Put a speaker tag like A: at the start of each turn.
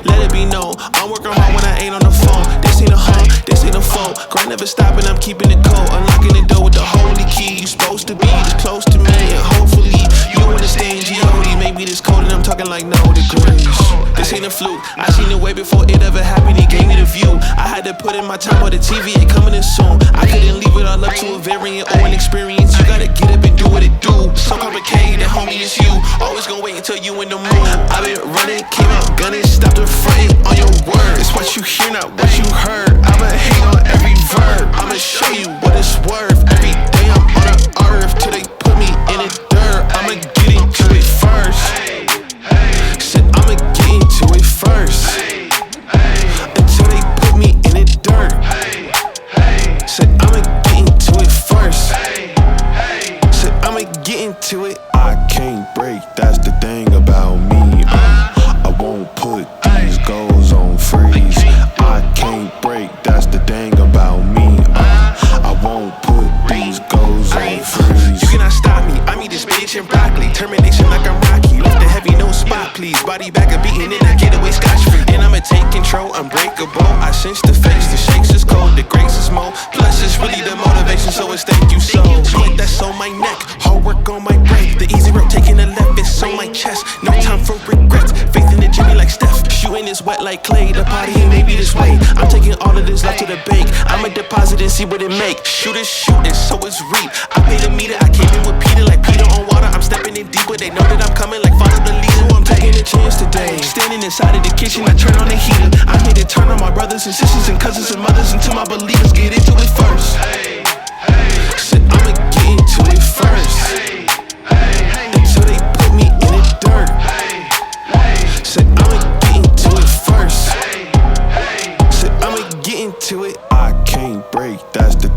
A: let it be known. I'm working hard when I ain't on the phone. This ain't a home, this ain't a phone. Grind never stopping, I'm keeping it cold. Unlocking the door with the holy key. You supposed to be this close to me, and hopefully you understand G.O.D. Maybe this cold and I'm talking like no degrees. This ain't a fluke, I seen it way before it ever happened. He gave me the view. I had to put in my time on the TV, it coming in soon. I couldn't leave it all up to a variant or an experience. You gotta get up and do what it do. So complicated, homie, it's you. Always gonna wait until you in the mood. I've been running, came out gunning, stopped the frontin' on your word. It's what you hear, not what you heard. I'ma hate on every verb. I'ma show you what it's worth. Every day I'm on the earth till they put me in the dirt. I'ma get into it first. Said I'ma get into it first. Until they put me in the dirt. Said I'ma get into it first. Said I'ma get into it. I can't break, that's the thing about me. I won't put these goals on freeze. I can't break, that's the thing about me. I won't put these goals on freeze. You cannot stop me, I meet this bitch in broccoli. Termination like I'm Rocky, lift the heavy, no spot please. Body back a beating and I get away scotch free. And I'ma take control, unbreakable. I sense the face, the shakes is cold, the grace is more. Plus it's really the motivation, so it's thank you so. Put that's on my neck, hard work on my brain. The easy rope taking the left, it's on my chest. No time for regrets, faith in the Jimmy like Steph. Shooting is wet like clay, the party ain't maybe this way. I'm taking all of this left to the bank. I'ma deposit and see what it make. Shooters shooting, so it's reap. I paid a meter, I came in with Peter like Peter on water. I'm stepping in deeper, they know that I'm coming like follow the leader. I'm taking a chance today. Standing inside of the kitchen, I turn on the heater. I'm here to turn on my brothers and sisters and cousins and mothers until my believers get into it first. Said I'ma get into it first. Until they put me in the dirt. Said I'ma get into it first. Said I'ma get into it. I can't break, that's the